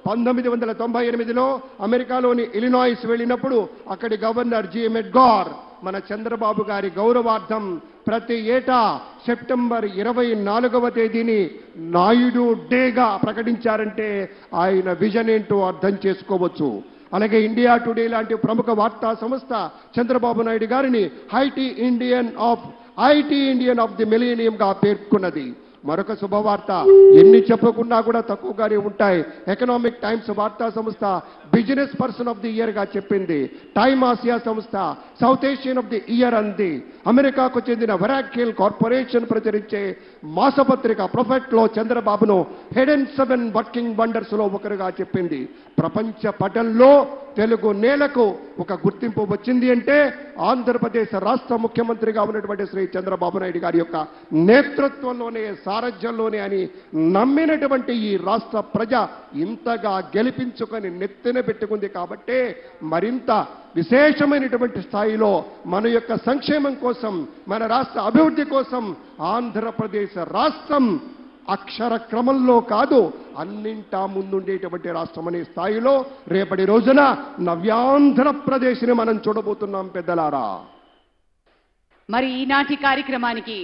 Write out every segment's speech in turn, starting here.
1998లో అమెరికాలోని ఇలినాయిస్ వెళ్ళినప్పుడు అక్కడి గవర్నర్ జి మెడ్గార్ మన చంద్రబాబు గారి గౌరవార్థం ప్రతి ఏటా సెప్టెంబర్ 24వ తేదీని నాయుడు డేగా ప్రకటించారంటే ఆయన విజన్ ఏంటో అర్థం చేసుకోవచ్చు. అలాగే ఇండియా టుడే లాంటి ప్రముఖ వార్తా సంస్థ చంద్రబాబు నాయుడు గారిని IT Indian of the millennium గా పేర్కొన్నది. మరొక శుభవార్త ఎన్ని చెప్పుకున్నా కూడా తక్కువగానే ఉంటాయి. ఎకనామిక్ టైమ్స్ వార్తా సంస్థ business person of the year గా చెప్పింది. టైమ్ ఆసియా సంస్థ south Asian of the year అంది. అమెరికాకు చెందిన వెరాకిల్ కార్పొరేషన్ ప్రచురించే మాసపత్రిక ప్రొఫెట్ లో చంద్రబాబును హెడెన్ 7 వర్కింగ్ వండర్స్ లో ఒకరుగా చెప్పింది. ప్రపంచ పటంలో తెలుగు నేలకు ఒక గుర్తింపు వచ్చింది అంటే ఆంధ్రప్రదేశ్ రాష్ట్ర ముఖ్యమంత్రిగా ఉన్నటువంటి శ్రీ చంద్రబాబు నాయుడు గారి యొక్క నేతృత్వంలోనే, సారథ్యంలోనే అని నమ్మినటువంటి ఈ రాష్ట్ర ప్రజ ఇంతగా గెలిపించుకొని నెత్తిన పెట్టుకుంది. కాబట్టే మరింత విశేషమైనటువంటి స్థాయిలో మన యొక్క సంక్షేమం కోసం, మన రాష్ట్ర అభివృద్ధి కోసం ఆంధ్రప్రదేశ్ రాష్ట్రం అక్షర క్రమంలో కాదు అన్నింటా ముందుండేటువంటి రాష్ట్రం అనే స్థాయిలో రేపటి రోజున నవ్యాంధ్రప్రదేశ్ని మనం చూడబోతున్నాం పెద్దలారా. మరి ఈనాటి కార్యక్రమానికి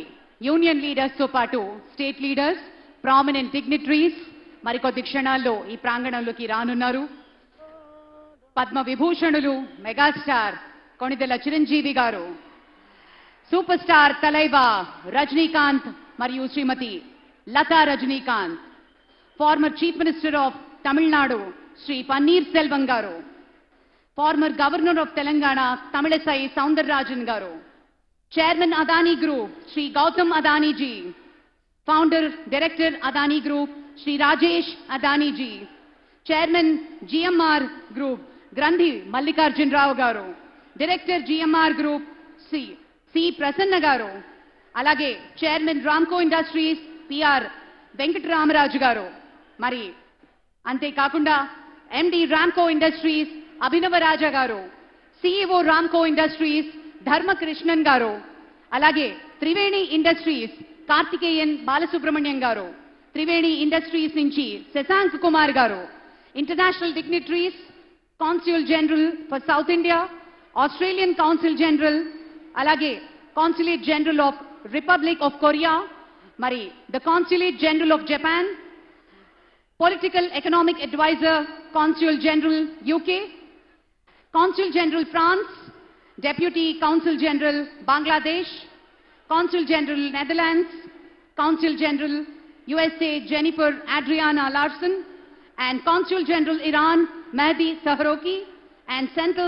యూనియన్ లీడర్స్ తో పాటు స్టేట్ లీడర్స్, ప్రామినెంట్ డిగ్నిటరీస్ మరికొద్ది క్షణాల్లో ఈ ప్రాంగణంలోకి రానున్నారు. పద్మ విభూషణులు మెగాస్టార్ కొణిదెల చిరంజీవి గారు, సూపర్ స్టార్ తలైవా రజనీకాంత్ మరియు Shrimati Latha Rajinikanth, former chief minister of Tamil Nadu Shri Panneer Selvam గారు, former governor of Telangana Tamilisai Soundararajan గారు, చైర్మన్ అదానీ గ్రూప్ శ్రీ గౌతమ్ అదానీజీ, founder director Adani group Shri Rajesh అదానీజీ, chairman GMR group Grandhi Mallikarjuna Rao గారు, director GMR group C Prasanna గారు, అలాగే chairman Ramco industries PR Venkatarama Raju గారు, మరి అంతేకాకుండా ఎండి రామ్కో ఇండస్ట్రీస్ అభినవ రాజా గారు, సిఇఓ రామ్కో ఇండస్ట్రీస్ ధర్మకృష్ణన్ గారు, అలాగే త్రివేణి ఇండస్ట్రీస్ కార్తికేయన్ బాలసుబ్రహ్మణ్యం గారు, త్రివేణి ఇండస్ట్రీస్ నుంచి శశాంక్ కుమార్ గారు, international dignitaries, consul general for South India, Australian council general, అలాగే consulate general of Republic of Korea, మరి the consulate general of Japan, political economic adviser consul general UK, consul general France, deputy consul general Bangladesh, consul general Netherlands, కాన్సుల్ జనరల్ USA Jennifer Adriana Larson, and Consul General Iran Mehdi Sahroki, and Central